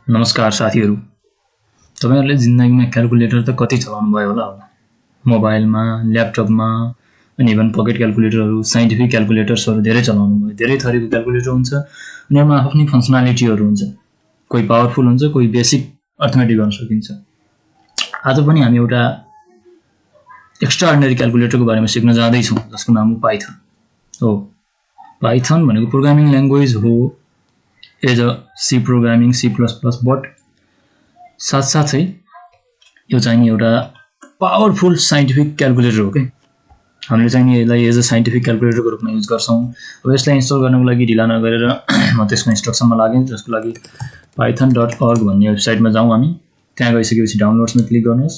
नमस्कार साथीहरु। तपाईहरुले जिन्दगीमा क्याल्कुलेटर त कति चलाउनु भयो होला मोबाइलमा, ल्यापटपमा अनि इभन पकेट क्याल्कुलेटरहरु, साइन्टिफिक क्याल्कुलेटर्सहरु धेरै चलाउनु भयो। धेरै थरीको क्याल्कुलेटर हुन्छ। उनीहरुमा आफ्नै फंक्सनालिटीहरु हुन्छ। कोही पावरफुल हुन्छ, कोही बेसिक अर्थमेटिक गर्न सकिन्छ। आज पनि हामी एउटा एक्स्ट्राअर्डिनरी क्याल्कुलेटरको बारेमा सिक्न जाँदै छौं जसको नाम हो पाइथन। हो, पाइथन भनेको प्रोग्रामिङ ल्याङ्ग्वेज हो as a C programming, C++, but साथसाथै यो चाहिँ एउटा पावरफुल साइन्टिफिक क्याल्कुलेटर हो के। हामीले चाहिँ यसलाई एज अ साइन्टिफिक क्याल्कुलेटरको रूपमा युज गर्छौं। अब यसलाई इन्स्टल गर्नको लागि ढिला नगरेर म त्यसको इन्स्ट्रक्सनमा लागे, जसको लागि python.org भन्ने वेबसाइटमा जाउँ हामी। त्यहाँ गइसकेपछि डाउनलोड्समा क्लिक गर्नुहोस्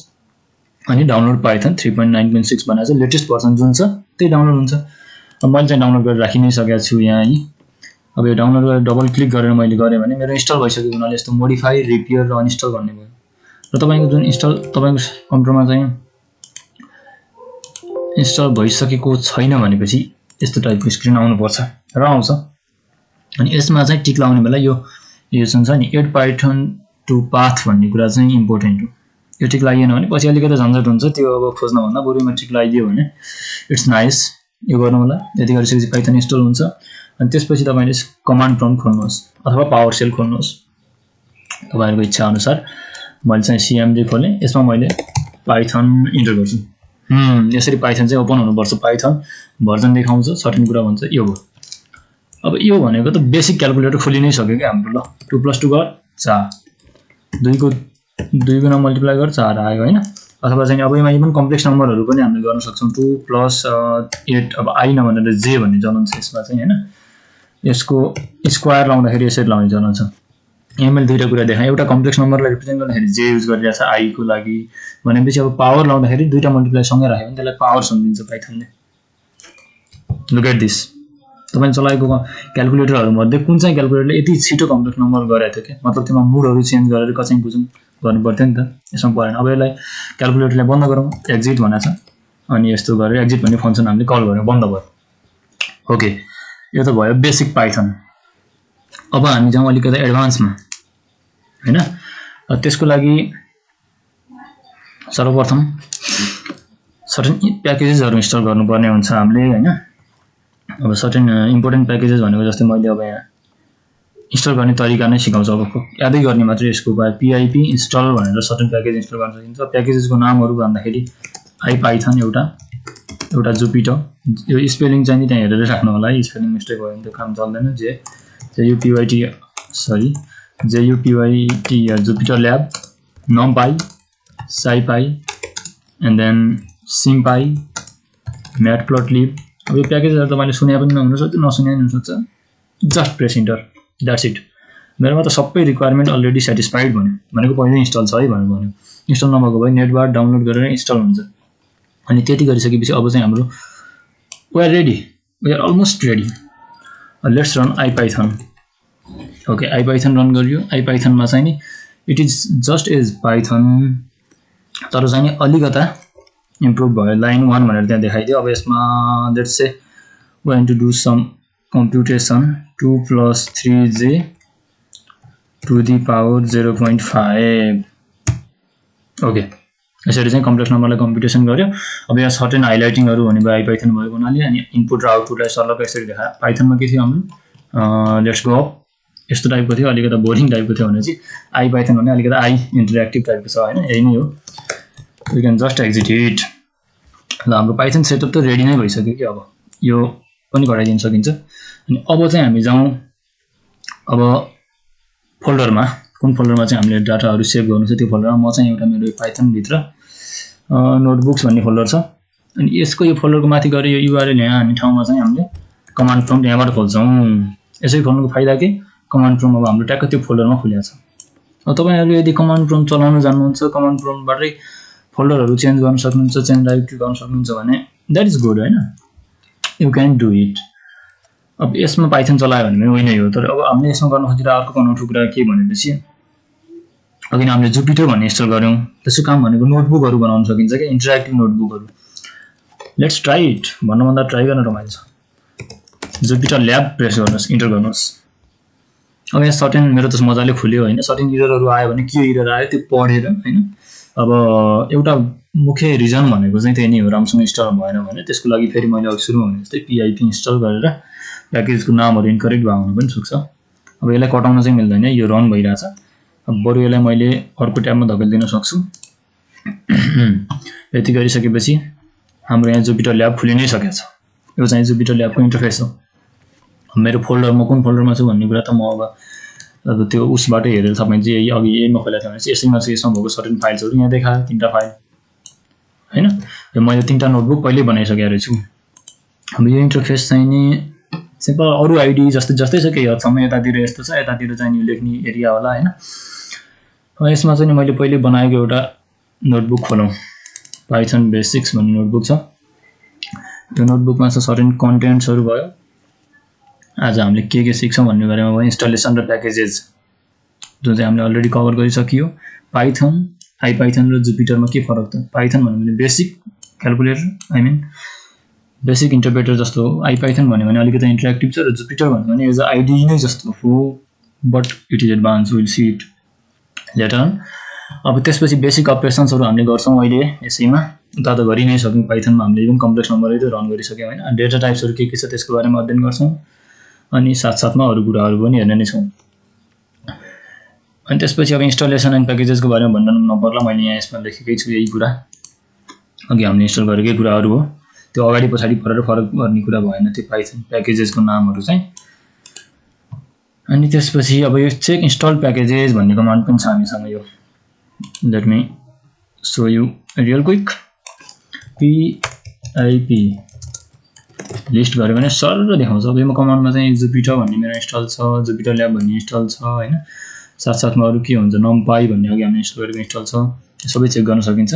अनि डाउनलोड पाइथन 3.9.6 भनेको चाहिँ लेटेस्ट भर्सन जुन छ त्यही डाउनलोड हुन्छ। अब मैले चाहिँ डाउनलोड गरेर राखि नै सकेको छु यहाँ है। अब यो डाउनलोड गरेर डबल क्लिक गरेर मैले गरे भने मेरो इन्स्टल भइसक्यो हुनाले यस्तो मोडिफाई, रिपेयर र अनइन्स्टल भन्ने भयो। र तपाईको जुन इन्स्टल तपाईको कम्प्युटरमा चाहिँ इन्स्टल भइसकेको छैन भनेपछि यस्तो टाइपको स्क्रिन आउनु पर्छ र आउँछ। अनि यसमा चाहिँ टिक लाउने बेला यो जुन छ नि एड पाइथन टु पाथ भन्ने कुरा चाहिँ इम्पोर्टेन्ट हो। यो टिक लागिएन भने पछि अलिकति झन्झट हुन्छ। त्यो अब खोज्न भन्दा बरुमा टिक लगाइदियो भने इट्स नाइस। यो गर्नु होला। यति गरिसकेपछि पाइथन इन्स्टल हुन्छ। अनि त्यसपछि तपाईले कमान्ड प्रम्प्ट खोल्नुहोस् अथवा पावर सेल खोल्नुहोस् तपाईहरुको इच्छा अनुसार। मैले चाहिँ CMD खोले। यसमा मैले पाइथन इन्टर गर्छु। यसरी पाइथन चाहिँ ओपन हुनुपर्छ। पाइथन भर्जन देखाउँछ, सर्टेन कुरा भन्छ, यो हो। अब यो भनेको त बेसिक क्याल्कुलेटर खोलि नै सक्यो के हाम्रो। ल 2 + 2 गर 4, 2 को 2 गुणा मल्टिप्लाई गर 4 आयो हैन। अथवा चाहिँ अब यसमा इभन कम्प्लेक्स नम्बरहरु पनि हामीले गर्न सक्छौं। 2 + 8 अब I नभनेर J भन्ने चलन छ यसमा चाहिँ हैन। यसको स्क्वायर लाउँदाखेरि यसरी लाउने चलन छ। यहाँ मैले दुईटा कुरा देखाएँ। एउटा कम्प्लेक्स नम्बरलाई रिप्रेजेन्ट गर्दाखेरि J युज गरिरहेको छ I को लागि भनेपछि अब पावर लाउँदाखेरि दुईटा मल्टिप्लाई सँगै राख्यो भने त्यसलाई पावर सम्झिन्छ पाइथनले। Look at this. तपाईले चलाएको क्याल्कुलेटरहरु मध्ये कुन चाहिँ क्याल्कुलेटरले यति छिटो कम्प्लेक्स नम्बर गरेको थियो के? मतलब त्यसमा मोडहरु चेन्ज गरेर कचैं कुचुङ गर्नु पर्थ्यो नि त। यसमा परेन। अब यसलाई क्याल्कुलेटरलाई बन्द गरौँ। एक्जिट भनेको छ। अनि यस्तो गरेर एक्जिट भन्ने फंक्सन हामीले कल गर्यौं, बन्द भयो। ओके, यो त भयो बेसिक पाइथन। अब हामी जाउँ अलिकति एडभान्समा हैन। त्यसको लागि सर्वप्रथम सर्टेन प्याकेजेसहरु इन्स्टल गर्नुपर्ने हुन्छ हामीले हैन। अब सर्टेन इम्पोर्टेन्ट प्याकेजेस भनेको जस्तै मैले अब यहाँ इन्स्टल गर्ने तरिका नै सिकाउँछु। अब यादै गर्ने मात्रै यसको उपाय pip इन्स्टल भनेर सर्टेन प्याकेज इन्स्टल गर्न सकिन्छ। प्याकेजेसको नामहरु भन्दाखेरि IPython एउटा जुपिटर। यो स्पेलिङ चाहिँ त्यहाँ हेरेर राख्नु होला है। स्पेलिङ मिस्टेक भयो भने त्यो काम चल्दैन। JUPYT Jupiter lab, numpy, scipy and then sympy, matplotlib। अब यो प्याकेजहरु तपाईले सुने पनि नहुन सक्छ, नसुने पनि हुन सक्छ। Just press enter, that's it. मेरोमा त सबै रिक्वायरमेन्ट अलरेडी स्याटिस्फाइड भन्यो भनेको पहिल्यै इन्स्टल छ है भन्यो। इन्स्टल नभएको भए नेटबाट डाउनलोड गरेर इन्स्टल हुन्छ। अनि त्यति गरिसकेपछि अब चाहिँ हाम्रो we are ready, we are almost ready. Let's run IPython। Okay, IPython run गरियो। IPython मा चाहिँ नि it is just as Python तर चाहिँ नि अलिकता इम्प्रुभ भयो। लाइन 1 भनेर त्यहाँ देखाइदियो। अब यसमा let's say we want to do some computation 2 + 3j to the power 0.5। Okay, यसरी चाहिँ कम्प्लेक्स नम्बरलाई कम्प्युटेसन गर्यो। अब यहाँ सर्टेन हाइलाइटिङहरु हुने भयो IPython भएको हुनाले। अनि इनपुट र आउटपुटलाई सरलको यसरी देखायो। पाइथनमा के थियो हाम्रो लेट्स गो अप यस्तो टाइपको थियो, अलिकति बोरिङ टाइपको थियो भने चाहिँ IPython भने अलिकति इन्टरेक्टिभ टाइपको छ हैन। यही नै हो। We can just exit it. ल हाम्रो पाइथन सेटअप त रेडी नै भइसक्यो कि। अब यो पनि घटाइदिन सकिन्छ। अनि अब चाहिँ हामी जाउँ अब फोल्डरमा। कुन फोल्डरमा चाहिँ हामीले डाटाहरु सेभ गर्नु छ त्यो फोल्डरमा। म चाहिँ एउटा मेरो पाइथन भित्र नोटबुक्स भन्ने फोल्डर छ। अनि यसको यो फोल्डरको माथि गएर यो URL यहाँ हान्ने ठाउँमा चाहिँ हामीले कमान्ड प्रम्प्ट यहाँबाट खोल्छौं। यसरी खोल्नुको फाइदा के? कमान्ड प्रम्प्ट अब हाम्रो ट्याक्क त्यो फोल्डरमा खुलेको छ। अब तपाईहरुले यदि कमान्ड प्रम्प्ट चलाउन जान्नुहुन्छ, कमान्ड प्रम्प्टबाटै फोल्डरहरु चेन्ज गर्न सक्नुहुन्छ, चेन्ज डाइरेक्टरी गर्न सक्नुहुन्छ भने दैट इज गुड हैन। You can do it. अब यसमा पाइथन चलायो भने पनि होइन हो। तर अब हामीले यसमा गर्न खोजिरहेको अर्को अनौठो कुरा के भनेपछि अघि नै हामीले जुपिटर भन्ने इन्स्टल गर्यौं। त्यसको काम भनेको नोटबुकहरु बनाउन सकिन्छ के, इन्टरेक्टिभ नोटबुकहरु। Let's try it. भन्नुभन्दा ट्राई गर्न रमाइलो छ। जुपिटर ल्याब प्रेस गर्नुस्, इन्टर गर्नुस्। अब यहाँ सर्टेन मेरो त मजाले खुल्यो हैन सर्टेन एररहरु आयो भने के एरर आयो त्यो पढेर हैन अब एउटा मुख्य रिजन भनेको चाहिँ त्यही नै हो राम्रोसँग इन्स्टल भएन भने त्यसको लागि फेरि मैले अघि सुरु भने जस्तै pip इन्स्टल गरेर प्याकेजको नामहरु इन्करेक्ट भएको हुन पनि सक्छ अब यसलाई कटाउन चाहिँ मिल्दैन यो रन भइराछ अब बरु यसलाई मैले अर्को ट्याबमा धकेल्दिन सक्छु यति गरिसकेपछि हाम्रो यहाँ जुपिटर ल्याब खुलि नै सकेको छ यो चाहिँ जुपिटर ल्याबको इन्टरफेस हो मेरो फोल्डरमा कुन फोल्डरमा छु भन्ने कुरा त म अब त्यो उसबाट हेरेर तपाईं चाहिँ यही अघि यहीमा खोलेको थियो भने चाहिँ यसैमा चाहिँ यसमा भएको सर्टेन फाइल्सहरु यहाँ देखायो तीनटा फाइल हैन यो मैले तीनटा नोटबुक पहिले बनाइसकेको रहेछु अब यो इन्टरफेस चाहिँ नि सिम्पल अरु आईडी जस्तै छ केही हदसम्म यतातिर यस्तो छ यतातिर चाहिँ नि लेख्ने एरिया होला हैन यसमा चाहिँ मैले पहिले बनाएको एउटा नोटबुक खोलौं पाइथन बेसिक्स भन्ने नोटबुक छ यो नोटबुकमा छ सर्टेन कन्टेन्ट्सहरु भयो आज हामीले के सिक्छौं भन्ने बारेमा भयो इन्स्टलेसन र प्याकेजेस जुन चाहिँ हामीले अलरेडी कभर गरिसकियो पाइथन आइपाइथन र जुपिटरमा के फरक त पाइथन भन्ने basic calculator I mean basic interpreter जस्तो हो आइपाइथन भन्ने अलिकति इन्टरेक्टिभ छ र जुपिटर भन्ने एज अ आईडी नै जस्तो हो but it is advance will see it later on अब त्यसपछि बेसिक अपरेसन्सहरु हामीले गर्छौं अहिले यसैमा उता त गरि नै सक्यौं पाइथनमा हामीले इभन कम्प्लेक्स नम्बरहरु त रन गरिसक्यौं हैन डेटा टाइप्सहरु के छ त्यसको बारेमा अध्ययन गर्छौं अनि साथसाथमा अरु कुराहरु पनि हेर्ने नै छौं अनि त्यसपछि अब इन्स्टलेसन एन्ड प्याकेजेसको बारेमा भन्न नपर्ला मैले यहाँ यसमा लेखेकै छु यही कुरा अघि हामीले इन्स्टल गरेकै कुराहरु हो त्यो अगाडि पछाडी परेर फरक गर्ने कुरा भएन त्यो पाइथन प्याकेजेसको नामहरु चाहिँ अनि त्यसपछि अब यो चेक इन्स्टल प्याकेजेस भन्ने कमान्ड पनि छ हामीसँग यो let me show you real quick pip list गरे भने सरल देखाउँछ अब यो कमान्डमा चाहिँ जुपिटर भन्ने मेरो इन्स्टल छ जुपिटर ल्याब भन्ने इन्स्टल छ हैन साथसाथमा अरु के हुन्छ numpy भन्ने अघि हामीले इन्स्टल गरेको इन्स्टल छ सबै चेक गर्न सकिन्छ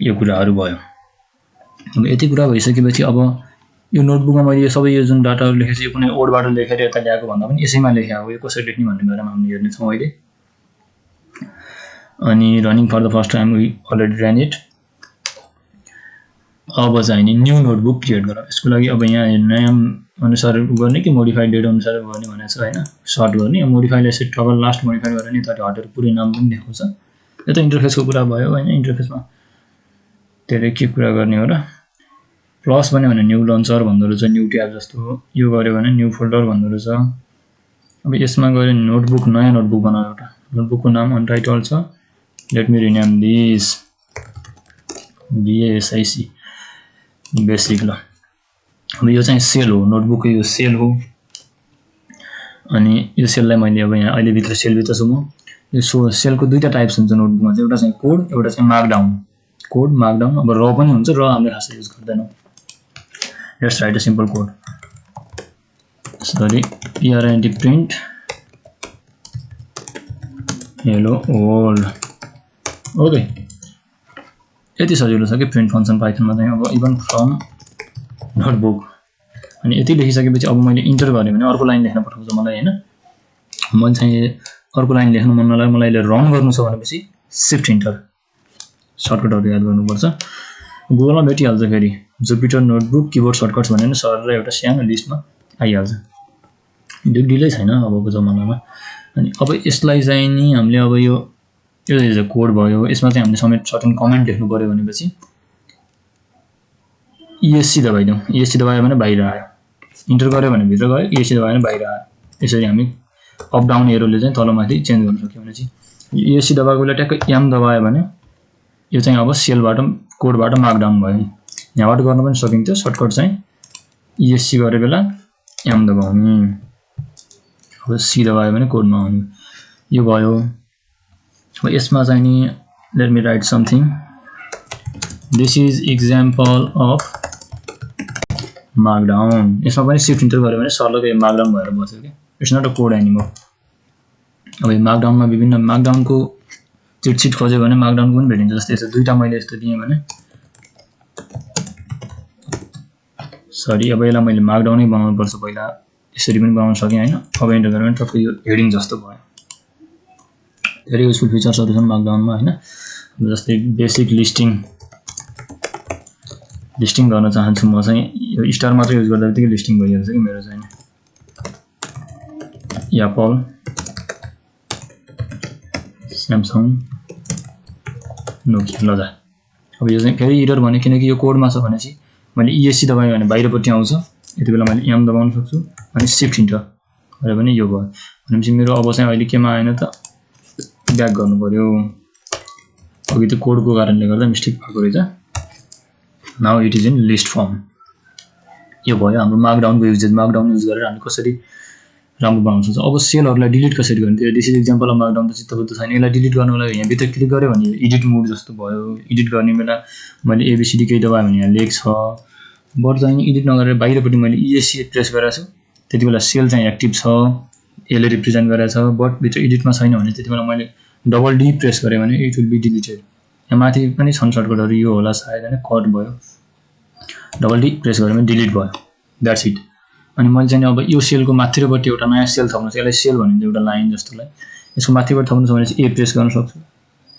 यो कुराहरु भयो अब यति कुरा भइसकेपछि अब यो नोटबुकमा मैले सबै यो जुन डाटाहरु लेखेको छु यो कुनै ओडबाट लेखेर यता ल्याएको भन्दा पनि यसैमा लेखेको हो यो कसरी लेख्ने भन्ने बारेमा हामी हेर्ने छौं अहिले अनि running for the first time we already ran it अब चाहिँ नि न्यू नोटबुक क्रिएट गरौँ यसको लागि अब यहाँ नाम अनुसार गर्ने कि मोडिफाइड डेट अनुसार गर्ने भनेको छ हैन सर्ट गर्ने अब मोडिफाइडलाई सेट टगल लास्ट मोडिफाइड गरेर नि त हटेर पुरै नाम पनि देखाउँछ यो त इन्टरफेसको कुरा भयो हैन इन्टरफेसमा धेरै के कुरा गर्ने हो र प्लस भने न्यू लन्चर भन्दो रहेछ न्यू ट्याब जस्तो हो यो गर्यो भने न्यू फोल्डर भन्दो रहेछ अब यसमा गरे नोटबुक नयाँ नोटबुक बनाऊ एउटा नोटबुकको नाम अनटाइटल छ let me rename this BASIC basic ल अब यो चाहिँ सेल हो नोटबुकको यो सेल हो अनि यो सेललाई मैले अब यहाँ अहिले भित्र सेल भित्र छु म यो सेलको दुईटा टाइप्स हुन्छ नोटबुकमा चाहिँ एउटा चाहिँ कोड एउटा चाहिँ मार्कडाउन कोड मार्कडाउन अब र पनि हुन्छ र हामीले खासै युज गर्दैनौं let's write a simple code sorry print print hello world okay यति सजिलो छ के प्रिन्ट फंक्सन पाइथनमा चाहिँ अब इभन फ्रम नोटबुक अनि यति लेखिसकेपछि अब मैले इन्टर गरे भने अर्को लाइन लेख्न पठाउँछ मलाई हैन म चाहिँ अर्को लाइन लेख्न मन नलाग्यो मलाई अहिले रन गर्नु छ भनेपछि शिफ्ट इन्टर सर्टकटहरु याद गर्नुपर्छ गुगलमा भेटिहाल्छ फेरि जुपिटर नोटबुक कीबोर्ड सर्टकट्स भनेर सरल एउटा सानो लिस्टमा आइहाल्छ डिलै छैन अबको जमानामा अनि अब यसलाई चाहिँ नि हामीले अब यो इज अ कोड भयो यसमा चाहिँ हामीले समेत सर्टेन कमेन्ट लेख्नु पर्यो भनेपछि ESC दबाइदिउँ ESC दबायो भने बाहिर आयो इन्टर गर्यो भने भित्र गयो ESC दबायो भने बाहिर आयो यसरी हामी अप डाउन एरोले चाहिँ तलमाथि चेन्ज गर्न सक्यौं भने चाहिँ ESC दबाएको बेला ट्याक्क M दबायो भने यो चाहिँ अब सेलबाट कोडबाट मार्कडाउन भयो यहाँबाट गर्न पनि सकिन्छ सर्टकट चाहिँ ESC गरे बेला M दबाउने अब C दबायो भने कोडमा आउने यो भयो अब यसमा चाहिँ नि let me right something this is example of markdown यसमा पनि शिफ्ट इन्टर गर्यो भने सरलकै मार्कडाउन भएर बस्यो के it's not a code anymore अब यो मार्कडाउनमा विभिन्न मार्कडाउनको चिट सिट खोज्यो भने मार्कडाउनको पनि भेटिन्छ जस्तै यस्तो दुईटा मैले यस्तो दिएँ भने सरी अब यसलाई मैले मार्कडाउनै बनाउनु पर्छ पहिला यसरी पनि बनाउन सके हैन अब इन्टर गर्यो भने टक्क यो हेडिङ जस्तो भयो धेरै युजफुल फिचर्सहरु छन् मार्कडाउनमा हैन जस्तै बेसिक लिस्टिङ गर्न चाहन्छु म चाहिँ यो स्टार मात्र युज गर्दा बित्तिकै लिस्टिङ भइहाल्छ कि मेरो चाहिँ एप्पल स्यामसङ नोकिया ल जा अब यो चाहिँ फेरि एरर भने किनकि यो कोडमा छ भनेपछि मैले ESC दबाएँ भने बाहिरपट्टि आउँछ यति बेला मैले M दबाउन सक्छु अनि शिफ्ट इन्टर गरे भने यो भयो भनेपछि मेरो अब चाहिँ अहिले केमा आएन त ब्याक गर्नु पर्यो अघि त्यो कोडको कारणले गर्दा मिस्टेक भएको रहेछ now it is in list form यो भयो हाम्रो मार्कडाउनको युजेज मार्कडाउन युज गरेर हामी कसरी राम्रो बनाउन सक्छौँ अब सेलहरुलाई डिलिट कसरी गर्ने त्यो this is example of markdown त चित्त बुझ्छ छैन यसलाई डिलिट गर्नको लागि यहाँ भित्र क्लिक गरे भने एडिट मोड जस्तो भयो एडिट गर्ने बेला मैले ABCD केही दबाए भने यहाँ लेख छ बट चाहिँ एडिट नगरेर बाहिरपट्टि मैले ESC प्रेस गरेको छु त्यति बेला सेल चाहिँ एक्टिभ छ यसले रिप्रेजेन्ट गरेको छ बट भित्र एडिटमा छैन भने त्यति बेला मैले डबल D प्रेस गरेँ भने इट विल बी डिलिटेड यहाँ माथि पनि छन् सर्टकटहरु यो होला सायद हैन कट भयो डबल D प्रेस गरे भने डिलिट भयो दैट्स इट अनि मैले चाहिँ अब यो सेलको माथिपट्टि एउटा नयाँ सेल थप्नु छ यसलाई सेल भनिन्छ एउटा लाइन जस्तोलाई यसको माथिबाट थप्नु छ भने चाहिँ A प्रेस गर्न सक्छु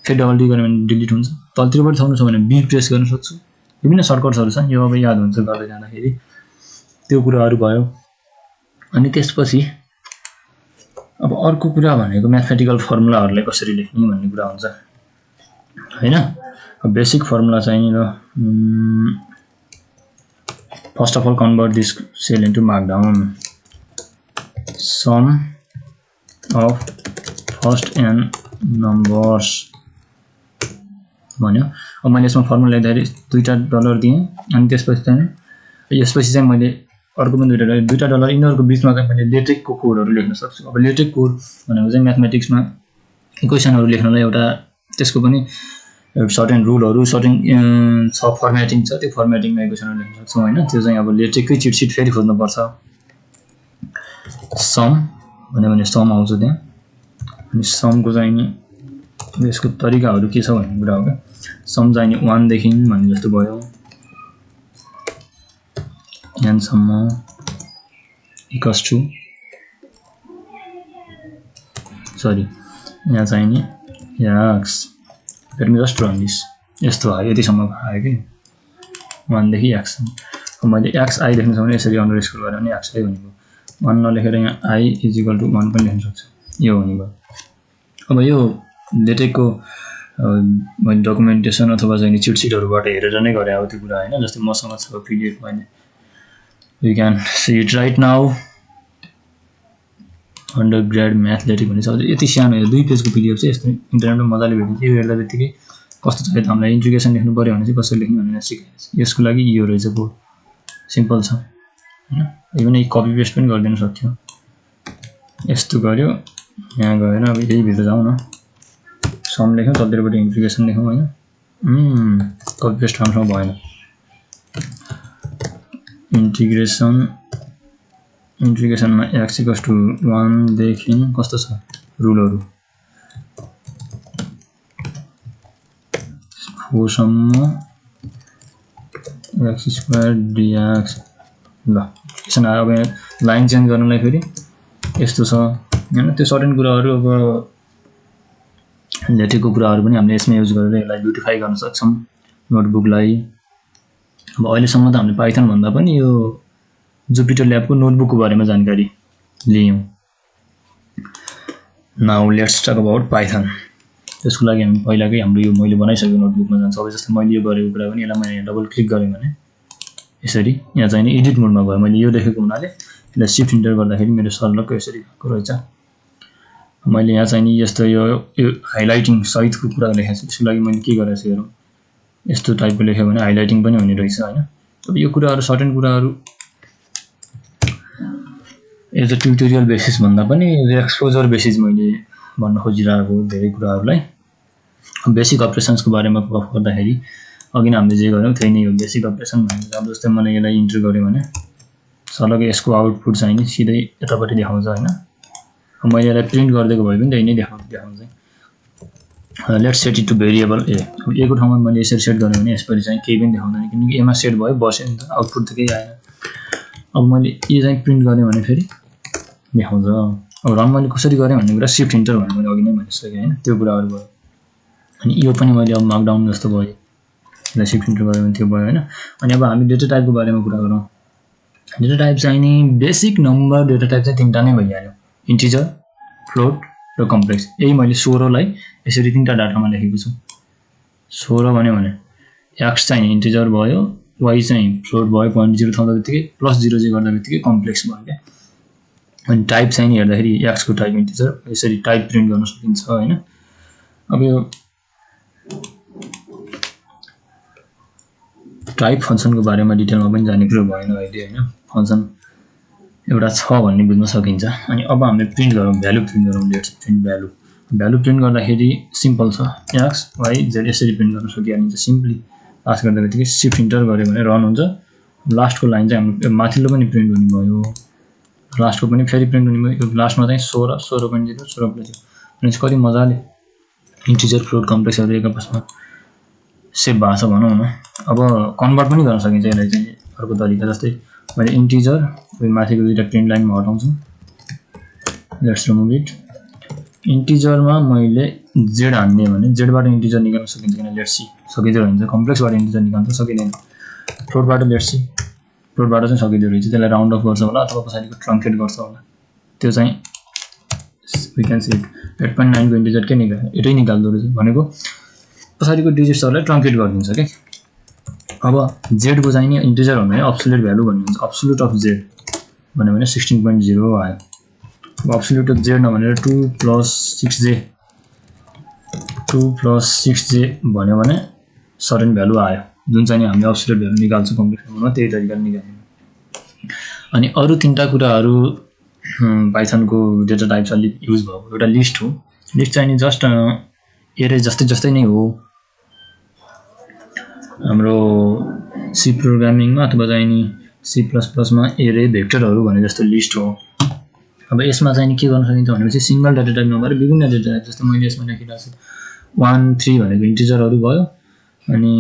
फेरि डबल D गरे भने डिलिट हुन्छ तलतिरबाट थप्नु छ भने B प्रेस गर्न सक्छु विभिन्न सर्टकट्सहरु छन् यो अब याद हुन्छ गर्दै जाँदाखेरि त्यो कुराहरु भयो अनि त्यसपछि अब अर्को कुरा भनेको म्याथमेटिकल फर्मुलाहरुलाई कसरी लेख्ने भन्ने कुरा हुन्छ हैन अब बेसिक फर्मुला चाहिँ नि ल first of all convert this cell into markdown sum of first n numbers भन्यो अब मैले यसमा फर्मुला लेख्दाखेरि दुईटा डलर दिएँ अनि त्यसपछि चाहिँ मैले अर्को पनि दुईटा डलर यिनीहरुको बीचमा चाहिँ मैले लेटेकको कोडहरु लेख्न सक्छु अब लेटेक कोड भनेको चाहिँ म्याथमेटिक्समा इक्वेसनहरु लेख्नलाई एउटा त्यसको पनि सर्टेन रुलहरु सर्टेन छ फर्म्याटिङ छ त्यो फर्म्याटिङमा इक्वेसनहरु लेख्न सक्छौं हैन त्यो चाहिँ अब लेटेककै चिट सिट फेरि खोज्नु पर्छ सम भने सम आउँछ त्यहाँ अनि समको चाहिँ नि यसको तरिकाहरु के छ भन्ने कुरा हो के सम चाहिँ नि 1 देखि भन्ने जस्तो भयो n सम्म इक्वल्स टु सरी यहाँ चाहिँ नि x let me just run this यस्तो आयो यतिसम्म आयो कि 1 देखि x अब मैले xi लेख्न छ भने यसरी अन्डरस्कोर गरेर भने xi भनेको 1 नलेखेर यहाँ i = 1 पनि लेख्न सक्छु यो हुने भयो अब यो लेटेकको मैले डकुमेन्टेसन अथवा चाहिँ चिट सिटहरुबाट हेरेर नै गरे हो त्यो कुरा हैन जस्तै मसँग छ पीडीएफ मैले you can see it right now undergrad math LaTeX भन्ने छ यति सानो यो 2 पेजको पीडीएफ चाहिँ यस्तो इन्टरनेटमा मजाले भेटिन्छ यो हेर्दा बित्तिकै कस्तो छ त हामीलाई इन्टिग्रेसन लेख्नु पर्यो भने चाहिँ कसरी लेख्ने भन्ने सिकाइन्छ यसको लागि यो रहेछ कोड सिम्पल छ हैन इभन यो कपी पेस्ट पनि गर्दिन सक्थ्यो यस्तो गर्यो यहाँ गएर अब यही भित्र जाऊ न सम लेख्यौ तलतिरबाट इन्टिग्रेसन लेखौं हैन कपी पेस्ट राम्रोसँग भएन इन्टिग्रेसनमा x = 1 देखि कस्तो छ रुलहरु 4 सम्म x² dx ल यसमा अब लाइन चेन्ज गर्नलाई फेरि यस्तो छ हैन त्यो सर्टेन कुराहरु अब लेटेकको कुराहरु पनि हामीले यसमा युज गरेर यसलाई ब्युटिफाई गर्न सक्छौं नोटबुकलाई अब अहिले सम्म त हामीले पाइथन भन्दा पनि यो जुपिटर ल्याबको नोटबुकको बारेमा जानकारी लियौं now let's talk about Python त्यसको लागि हामी पहिलाकै हाम्रो यो मैले बनाइसकेको नोटबुकमा जान्छ अब जस्तै मैले यो गरेको कुरा पनि यसलाई मैले डबल क्लिक गरे भने यसरी यहाँ चाहिँ एडिट मोडमा भयो मैले यो देखेको हुनाले यसलाई शिफ्ट इन्टर गर्दाखेरि मेरो सर्लक यसरी गएको रहेछ मैले यहाँ चाहिँ यस्तो यो हाइलाइटिङ सहितको कुरा लेखेको छु त्यसको लागि मैले के गरेछु हेरौं यस्तो टाइपको लेख्यो भने हाइलाइटिङ पनि हुने रहेछ हैन अब यो कुराहरु सर्टेन कुराहरु एज अ ट्युटोरियल बेसिस भन्दा पनि एक्सपोजर बेसिस मैले भन्न खोजिरहेको धेरै कुराहरुलाई बेसिक अपरेसन्सको बारेमा गफ गर्दाखेरि अघि नै हामीले जे गर्यौं त्यही नै हो बेसिक अपरेसन भनेको अब जस्तै मैले यसलाई इन्टर गरे भने सलकै यसको आउटपुट चाहिँ नि सिधै यतापट्टि देखाउँछ हैन अब मैले यसलाई प्रिन्ट गर्दिएको भए पनि त्यही नै देखाउँछ let's set it to variable a अब a को ठाउँमा मैले यसरी सेट गरे भने यसपछि चाहिँ केही पनि देखाउँदैन किनकि a मा सेट भयो बस्यो नि त आउटपुट त केही आएन अब मैले a चाहिँ प्रिन्ट गर्ने भने फेरि देखाउँछ अब रन मैले कसरी गरे भन्ने कुरा शिफ्ट इन्टर भनेर मैले अघि नै भनिसके हैन त्यो कुराहरु भयो अनि यो पनि मैले अब मार्कडाउन जस्तो भयो यसलाई शिफ्ट इन्टर गरे भने त्यो भयो हैन अनि अब हामी डेटा टाइपको बारेमा कुरा गरौँ डेटा टाइप चाहिँ नि बेसिक नम्बर डेटा टाइप चाहिँ तीनटा नै भइहाल्यो इन्टिजर, फ्लोट र कम्प्लेक्स। यही मैले 16 लाई यसरी तीनटा डाटामा लेखेको छु। 16 भने x चाहिँ इन्टिजर भयो, y चाहिँ फ्लोट भयो 0.0 थप्दाबित्तिकै +0 गर्दाबित्तिकै कम्प्लेक्स भयो क्या। अनि टाइप चाहिँ हेर्दाखेरि x को टाइप इन्टिजर, यसरी टाइप प्रिन्ट गर्न सकिन्छ हैन। अब यो टाइप फंक्सनको बारेमा डिटेलमा पनि जाने कुरो भएन अहिले हैन। फंक्सन एउटा छ भन्ने बुझ्न सकिन्छ। अनि अब हामीले प्रिन्ट गरौँ, भ्यालु प्रिन्ट गरौँ। Let's print value. Value print गर्दाखेरि सिम्पल छ, x y z यसरी प्रिन्ट गर्न सकिहालिन्छ। सिम्पली पास गर्दाबित्तिकै शिफ्ट इन्टर गर्यो भने रन हुन्छ। लास्टको लाइन चाहिँ हाम्रो माथिल्लो पनि प्रिन्ट हुने भयो, लास्टको पनि फेरि प्रिन्ट हुने भयो। यो लास्टमा चाहिँ 16 16.0 16.0 अनि कति मजाले इन्टिजर, फ्लोट, कम्प्लेक्सहरु एक आपसमा सेभ भएको छ भनौँ न। अब कन्भर्ट पनि गर्न सकिन्छ यसलाई चाहिँ अर्को तरिका। जस्तै मैले इन्टिजर माथिको दुईटा प्रिन्ट लाइनमा हटाउँछु। Let's remove it. इन्टिजरमा मैले z हान्ने भने z बाट इन्टिजर निकाल्न सकिन्छ किन? लेट्स सी सकिँदो रहेछ। कम्प्लेक्सबाट इन्टिजर निकाल्न सकिँदैन। फ्लोटबाट लेट्स सी, फ्लोटबाट चाहिँ सकिँदो रहेछ। त्यसलाई राउन्ड अफ गर्छ होला अथवा पछाडिको ट्रङ्केट गर्छ होला। त्यो चाहिँ वी क्यान सी 8.9 को इन्टिजर के निकाल्यो, एटै निकाल्दो रहेछ भनेको पछाडिको डिजिट्सहरुलाई ट्रङ्केट गरिदिन्छ के। अब z को चाहिँ नि इन्टिजर हो भने अब्सोल्युट भ्यालु भन्ने हुन्छ। अब्सोल्युट अफ z भन्यो भने 16.0 आयो। अब अब्सोल्युट अफ z नभनेर 2 + 6j भन्यो भने सर्टेन भ्यालु आयो, जुन चाहिँ हामीले अब्सोल्युट भ्यालु निकाल्छौँ कम्प्लेक्समा। त्यही तरिकाले निकाल्नु। अनि अरु तीनटा कुराहरु पाइथनको डेटा टाइप्स अलि युज भएको एउटा लिस्ट हो। लिस्ट चाहिँ नि जस्ट एरे जस्तै नै हो हाम्रो सी प्रोग्रामिङमा अथवा चाहिँ नि C++ मा एरे भेक्टरहरु भने जस्तो लिस्ट हो। अब यसमा चाहिँ नि के गर्न सकिन्छ भनेपछि सिंगल डाटा टाइप नभएर विभिन्न डाटा टाइप, जस्तो मैले यसमा लेखिरहेको छु 1 3 भनेको इन्टिजरहरु भयो। अनि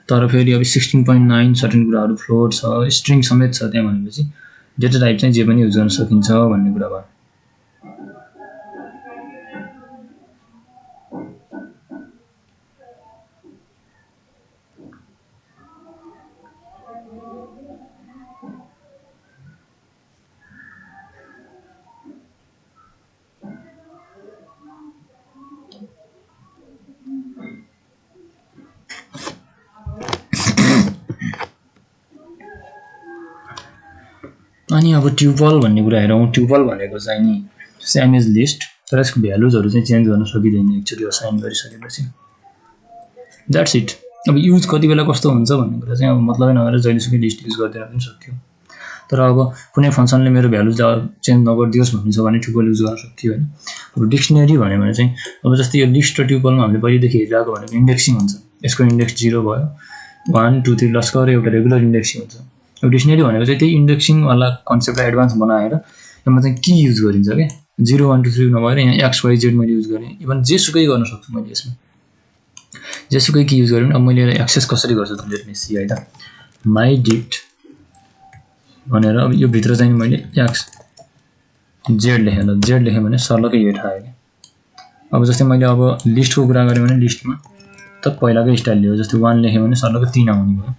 तर फेरि अब 16.9 सर्टेन कुराहरु फ्लोट छ, स्ट्रिङ समेत छ त्यहाँ भनेपछि डेटा टाइप चाहिँ जे पनि युज गर्न सकिन्छ भन्ने कुरा भयो। अनि अब ट्युपल भन्ने कुरा हेरौँ। ट्युपल भनेको चाहिँ नि सेम एज लिस्ट, तर यसको भ्यालुजहरु चाहिँ चेन्ज गर्न सकिदैन एक्चुअली असाइन गरिसकेपछि। That's it. अब युज कति बेला कस्तो हुन्छ भन्ने कुरा चाहिँ अब मतलबै नगरेर जहिलेसुकै लिस्ट युज गर्दैन पनि सक्यो। तर अब कुनै फंक्सनले मेरो भ्यालु चेन्ज नगरिदियोस् भन्ने छ भने ट्युपल युज गर्न सक्यो हैन। अब डिक्सनरी भन्यो भने चाहिँ अब जस्तै यो लिस्ट र ट्युपलमा हामीले पहिलेदेखि हेरिरहेको भनेको इन्डेक्सिङ हुन्छ। यसको इन्डेक्स 0 भयो, 1 2 3 लस्कर एउटा रेगुलर इन्डेक्सिङ हुन्छ। अब डिक्सनरी भनेको चाहिँ त्यही इन्डेक्सिङ वाला कन्सेप्टलाई एडभान्स बनाएर यसमा चाहिँ की युज गरिन्छ के 0 1 2 3 नभएर यहाँ x y z मैले युज गरे। इभन जेसुकै गर्न सक्छु मैले यसमा, जेसुकै की युज गरे पनि। अब मैले यसलाई एक्सेस कसरी गर्छु त लेट मी सी है त। माई डिक्ट भनेर अब यो भित्र चाहिँ मैले x z लेखेँ ल, z लेखेँ भने सर्लकै हेठ आयो के। अब जस्तै मैले अब लिस्टको कुरा गरे भने लिस्टमा त पहिलाकै स्टाइल लियो, जस्तै 1 लेखेँ भने सर्लकै 3 आउने भयो।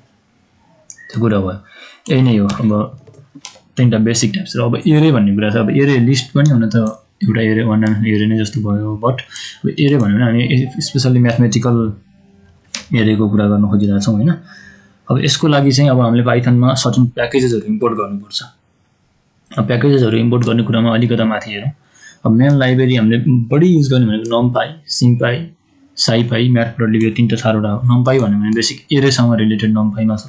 त्यो कुरा भयो। यही नै हो अब तीनटा बेसिक टाइप्स। र अब एरे भन्ने कुरा छ। अब एरे लिस्ट पनि हुन त एउटा एरे वान एरे नै जस्तो भयो, बट अब एरे भन्यो भने हामी स्पेशली म्याथमेटिकल एरेको कुरा गर्न खोजिरहेका छौं हैन। अब यसको लागि चाहिँ अब हामीले पाइथनमा सर्टेन प्याकेजेसहरु इम्पोर्ट गर्नुपर्छ। अब प्याकेजेसहरु इम्पोर्ट गर्ने कुरामा अलिकता माथि हेरौँ। अब मेन लाइब्रेरी हामीले बढी युज गर्ने भनेको numpy, sympy, scipy, matplotlib यो तीनटा चारवटा हो। numpy भन्यो भने बेसिक एरेसँग रिलेटेड numpy मा छ।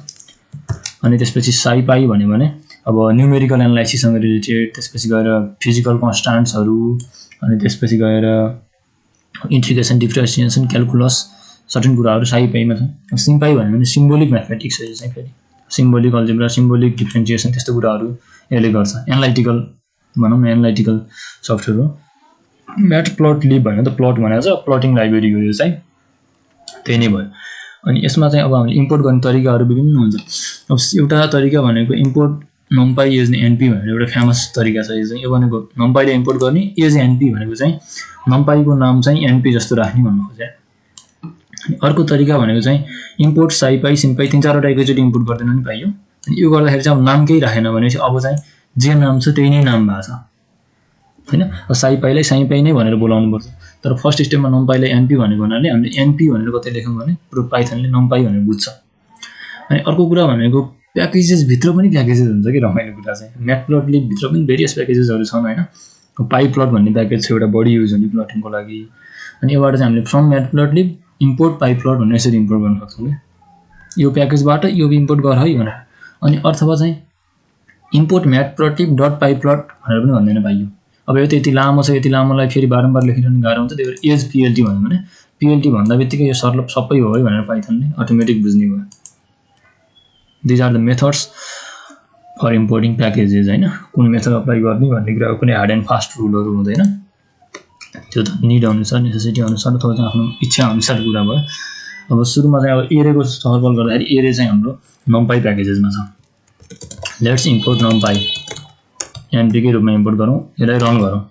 अनि त्यसपछि scipy भन्यो भने अब न्यूमेरिकल एनालाइसिससँग रिलेटेड, त्यसपछि गएर फिजिकल कन्स्टान्ट्सहरु, अनि त्यसपछि गएर इन्टिग्रेसन, डिफरेन्सिएसन, क्याल्कुलस सर्टेन कुराहरु scipy मा छ। sympy भन्यो भने सिम्बोलिक म्याथमेटिक्स हो। यो चाहिँ फेरि सिम्बोलिक अल्जेब्रा, सिम्बोलिक डिफरेन्सिएसन त्यस्तो कुराहरु यसले गर्छ। एनालाइटिकल भनौं न, एनालाइटिकल सफ्टवेयर हो। म्याटप्लोटलिब भन्यो त प्लट भनेको छ, प्लटिङ लाइब्रेरी हो यो चाहिँ। त्यही नै भयो। अनि यसमा चाहिँ अब हामीले इम्पोर्ट गर्ने तरिकाहरु विभिन्न हुन्छ। अब एउटा तरिका भनेको इम्पोर्ट numpy युज np भनेर एउटा फेमस तरिका छ। यो चाहिँ यो भनेको numpy ले इम्पोर्ट गर्ने, युज np भनेको चाहिँ numpy को नाम चाहिँ np जस्तो राख्ने भन्नु खोजे। अनि अर्को तरिका भनेको चाहिँ इम्पोर्ट scipy, sympy तीन चारवटा एकैचोटी इम्पोर्ट गर्दैन नि पाइयो। अनि यो गर्दाखेरि चाहिँ अब नाम केही राखेन भनेपछि अब चाहिँ जे नाम छ त्यही नै नाम भएको छ। हैन। साइपाईलाई साइपाई नै भनेर बोलाउनु पर्छ। तर फर्स्ट स्टेपमा नम्पाईलाई एनपी भनेको हुनाले हामीले एनपी भनेर कतै लेख्यौं भने पुरो पाइथनले नम्पाई भनेर बुझ्छ। अनि अर्को कुरा भनेको प्याकेजेस भित्र पनि प्याकेजेस हुन्छ कि रमाइलो कुरा चाहिँ म्याटप्लटलिब भित्र पनि भेरियस प्याकेजेसहरु छन् हैन। पाइप्लट भन्ने प्याकेज छ एउटा बढी युज हुने प्लटिङको लागि। अनि यबाट चाहिँ हामीले फ्रम म्याटप्लटलिब इम्पोर्ट पाइप्लट भनेर यसरी इम्पोर्ट गर्न सक्छौं के यो प्याकेजबाट यो इम्पोर्ट गर है भनेर। अनि अथवा चाहिँ इम्पोर्ट matplotlib.pyplot भनेर पनि भन्दैन पाइयो। अब यो त यति लामो छ यति लामोलाई फेरि बारम्बार लेखिरहनु गाह्रो हुन्छ त्यही भएर एज plt भन्यो भने plt भन्दाबित्तिकै यो सर्लप सबै हो है भनेर पाइथनले अटोमेटिक बुझ्ने भयो। These are the methods for importing packages हैन। कुन मेथड अप्लाई गर्ने भन्ने कुरा कुनै हार्ड एन्ड फास्ट रुलहरु हुँदैन। त्यो त निड अनुसार नेसेसिटी अनुसार अथवा चाहिँ आफ्नो इच्छा अनुसार कुरा भयो। अब सुरुमा चाहिँ अब एरेको छलफल गर्दाखेरि एरे चाहिँ हाम्रो numpy प्याकेजेसमा छ। लेट्स इम्पोर्ट numpy np के रूपमा इम्पोर्ट गरौँ यसलाई रन गरौँ।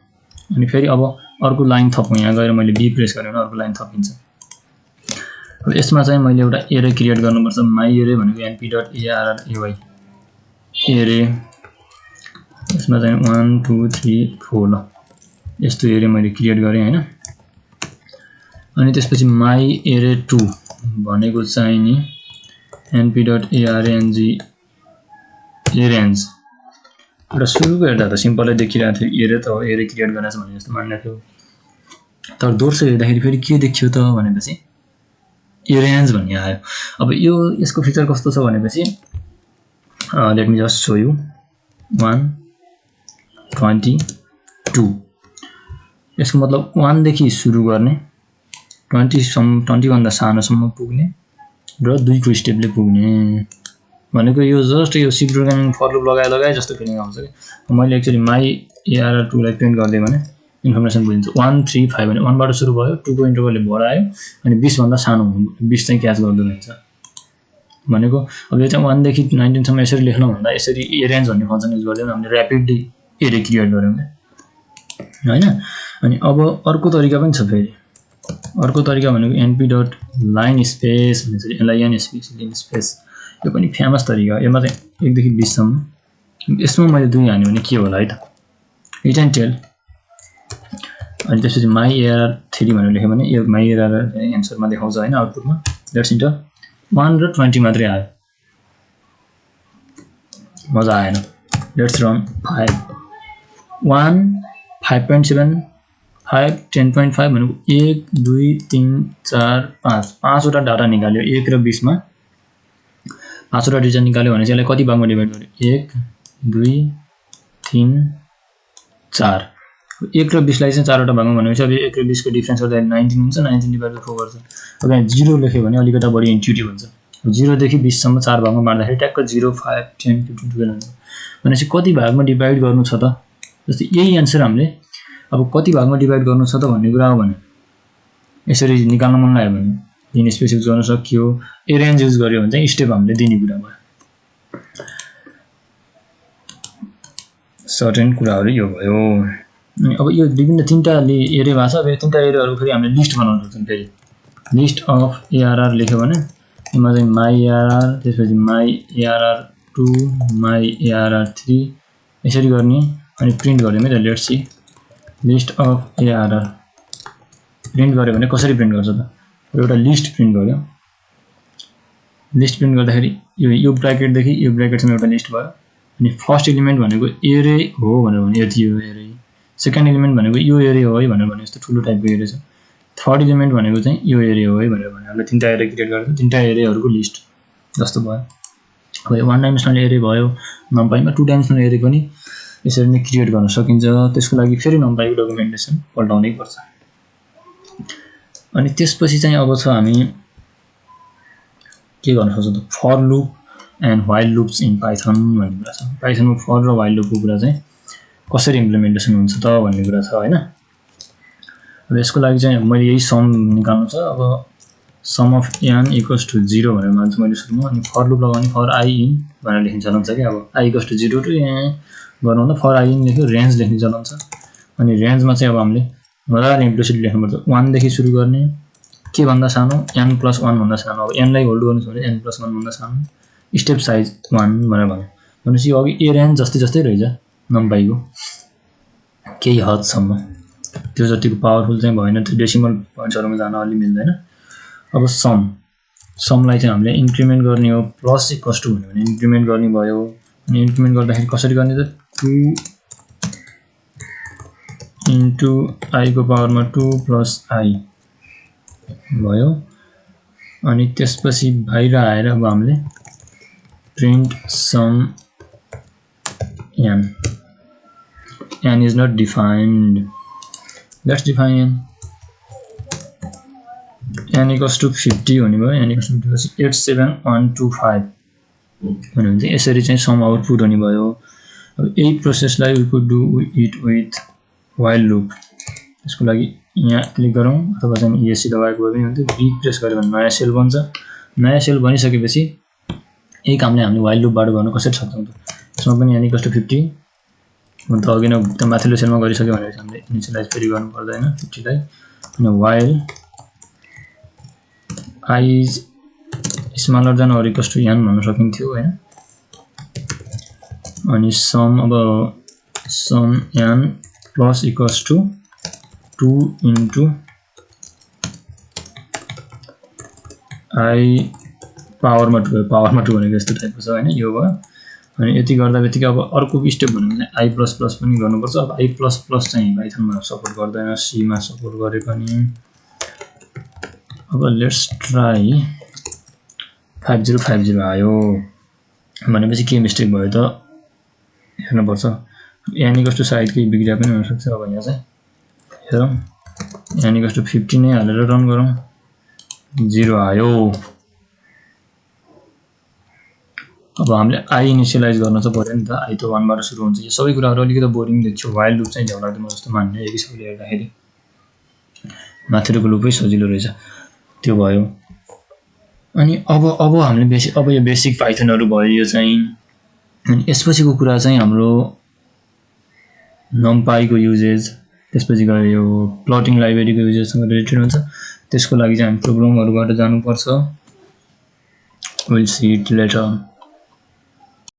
अनि फेरि अब अर्को लाइन थपौँ यहाँ गएर मैले बी प्रेस गरेँ भने अर्को लाइन थपिन्छ। अब यसमा चाहिँ मैले एउटा एरे क्रिएट गर्नुपर्छ। माई एरे भनेको np.array एरे यसमा चाहिँ 1 2 3 4 ल यस्तो एरे मैले क्रिएट गरेँ हैन। अनि त्यसपछि माई एरे 2 भनेको चाहिँ नि np.arrange arrange एउटा सुरुको हेर्दा त सिम्पलै देखिरहेको थियो एरे त हो एरे क्रिएट गरेछ भने जस्तो मान्ने थियो। तर दोस्रो हेर्दाखेरि फेरि के देखियो त भनेपछि arrange भन्ने आयो। अब यो यसको फिचर कस्तो छ भनेपछि let me just show you 122 यसको मतलब 1 देखि सुरु गर्ने 20 भन्दा सानोसम्म पुग्ने र 2 को स्टेपले पुग्ने भनेको यो जस्ट यो सी प्रोग्रामिङ फर लुप लगाए जस्तो फिलिङ आउँछ के। मैले एक्चुअली माई arr2 लाई प्रिन्ट गर्दै भने इन्फर्मेसन बुझिन्छ 1 3 5 भने 1 बाट सुरु भयो 2 को इन्टरभलले बढायो अनि 20 भन्दा सानो 20 चाहिँ क्याच गर्दै रहन्छ भनेको। अब यो चाहिँ 1 देखि 19 सम्म यसरी लेख्न भन्दा यसरी arrange भन्ने फंक्सन युज गर्दै हामीले र्यापिडली एरे क्रिएट गर्यौं हैन। अनि अब अर्को तरिका पनि छ फेरि अर्को तरिका भनेको np.line space भन्छ line space यो पनि फेमस तरिका हो। यसमा चाहिँ 1 देखि 20 सम्म यसमा मैले 2 हाने भने के होला है त इट एन्ड टेल। अनि त्यसपछि माई arr3 भनेर लेख्यो भने यो माई arr एन्सरमा देखाउँछ हैन आउटपुटमा। लेट्स इन्टर 1 र 20 मात्रै आयो मजा आएन। लेट्स रन 5 1 5.7 5 10.5 भनेको 1 2 3 4 5 पाँचवटा डाटा निकाल्यो 1 र 20 मा 5वटा डिजिट निकाल्यो भने चाहिँ यसलाई कति भागमा डिभाइड गर्यो 1 2 3 4 1 र 20 लाई चाहिँ 4वटा भागमा भनेपछि अब 1 र 20 को डिफरेन्स गर्दा 19 हुन्छ 19 डिभाइड बाइ 4 गर्छ। अब यहाँ 0 लेख्यो भने अलिकता बढी इन्ट्युटिभ हुन्छ। 0 देखि 20 सम्म 4 भागमा बाँड्दाखेरि ट्याक्क 0 5 10 15 12 हुन्छ भनेपछि कति भागमा डिभाइड गर्नु छ त जस्तै यही आन्सर हामीले अब कति भागमा डिभाइड गर्नु छ त भन्ने कुरा हो भने यसरी निकाल्न मन लाग्यो भने लिन स्पेस युज गर्न सकियो। arrange युज गर्यो भने चाहिँ स्टेप हामीले दिने कुरा भयो। सर्टेन कुराहरु यो भयो। अब यो विभिन्न तीनटा एरे भाषा अब यो तीनटा एरेहरु फेरि हामीले लिस्ट बनाउन सक्छौं। फेरि लिस्ट अफ arr लेख्यो भने यसमा चाहिँ माई arr त्यसपछि माई arr2 माई arr3 यसरी गर्ने अनि प्रिन्ट गर्दियौ है। Let's see list of arr print गर्यो भने कसरी प्रिन्ट गर्छ त एउटा लिस्ट प्रिन्ट गर्यो। लिस्ट प्रिन्ट गर्दाखेरि यो ब्र्याकेट देखि यो ब्र्याकेटसम्म एउटा लिस्ट भयो। अनि फर्स्ट एलिमेन्ट भनेको एरे हो भनेर भने यति हो एरे। सेकेन्ड एलिमेन्ट भनेको यो एरे हो है भनेर भने यस्तो ठुलो टाइपको एरे छ। थर्ड एलिमेन्ट भनेको चाहिँ यो एरे हो है भनेर भने हामीले तीनटा एरे क्रिएट गर्छौं। तीनटा एरेहरुको लिस्ट जस्तो भयो। अब यो 1 डाइमेन्सनल एरे भयो। नम्पाईमा 2 डाइमेन्सनल एरे पनि यसरी नै क्रिएट गर्न सकिन्छ। त्यसको लागि फेरि नम्पाईको डकुमेन्टेसन पल्टाउनै पर्छ। अनि त्यसपछि चाहिँ अब छ हामी के गर्न सक्छौं त for loop and while loops in Python भन्ने कुरा छ। पाइथनमा फर र व्हाइल लुपको कुरा चाहिँ कसरी इम्प्लिमेन्टेसन हुन्छ त भन्ने कुरा छ हैन। अब यसको लागि चाहिँ मैले यही सम निकाल्नु छ। अब sum of n equals to 0 भनेर मान्छु मैले सुरुमा। अनि फर लुप लगाउने फर i इन भनेर लेख्न चलन छ के। अब i इक्वल्स टु 0 टु गर्नुहुँदा फर i इन लेख्यो रेन्ज लेख्ने चलन छ। अनि रेन्जमा चाहिँ अब हामीले मजाले इम्प्लिसिट लेख्नुपर्छ। 1 देखि सुरु गर्ने के भन्दा सानो n + 1 भन्दा सानो। अब n लाई होल्ड गर्नु छ भने n + 1 भन्दा सानो स्टेप साइज 1 भनेर भन्यो। भनेपछि यो अघि arrange जस्तै रहेछ नम्पाईको। केही हदसम्म त्यो जतिको पावरफुल चाहिँ भएन त्यो डेसिमल पोइन्ट्सहरुमा जान अलि मिल्दैन अब समलाई चाहिँ हामीले इन्क्रिमेन्ट गर्ने हो प्लस इक्वल्स टु भन्यो भने इन्क्रिमेन्ट गर्ने भयो अनि इन्क्रिमेन्ट गर्दाखेरि कसरी गर्ने त 2 इन्टु I को पावरमा 2 प्लस I भयो अनि त्यसपछि बाहिर आएर अब हामीले print sum n is not defined. Let's define n equals to 50 हुने भयो n equals to 50 87125 भन्यो भने चाहिँ यसरी चाहिँ सम आउटपुट हुने भयो अब यही प्रोसेसलाई we could do it with while loop यसको लागि यहाँ क्लिक गरौँ अथवा चाहिँ ESC दबाएको भए पनि हुन्थ्यो B प्रेस गर्यो भने नयाँ सेल बन्छ नयाँ सेल बनिसकेपछि यही कामले हामीले while loop बाट गर्न कसरी सक्छौं त यसमा पनि n equals to 50 म त अघि नै त माथिल्लो सेलमा गरिसक्यो भने हामीले इनिशियलाइज फेरि गर्नु पर्दैन 50 लाई अनि while I is smaller than or equals to n भन्न सकिन्थ्यो हैन अनि sum n plus equals to 2 into I पावरमा 2 भनेको यस्तो टाइपको छ हैन यो भयो अनि यति गर्दा बित्तिकै अब अर्को स्टेप भन्नु भने I++ पनि गर्नुपर्छ अब I++ चाहिँ पाइथनमा सपोर्ट गर्दैन C मा सपोर्ट गरे पनि अब लेट्स ट्राई 5050 आयो भनेपछि के मिस्टेक भयो त हेर्नु पर्छ n equals to साइड के बिग्रिया पनि हुन सक्छ अब यहाँ चाहिँ हेरौं n equals to 50 नै हालेर रन गरौँ 0 आयो अब हामीले I इनिशियलाइज गर्न चाहिँ पर्यो नि त I त 1 बाट सुरु हुन्छ यो सबै कुराहरु अलिकति बोरिङ देख्छु while loop चाहिँ झ्याउ लाग्दैन जस्तो मान्ने एक हिसाबले हेर्दाखेरि माथिको लुपै सजिलो रहेछ त्यो भयो अनि अब हामीले अब यो बेसिक पाइथनहरु भयो यो चाहिँ अनि यसपछिको कुरा चाहिँ हाम्रो numpy को युजेज त्यसपछि गयो यो प्लटिङ लाइब्रेरी को युजेजसँग रिलेटेड हुन्छ त्यसको लागि चाहिँ हामी प्रोग्रामहरु गर्न जानु पर्छ we'll see it later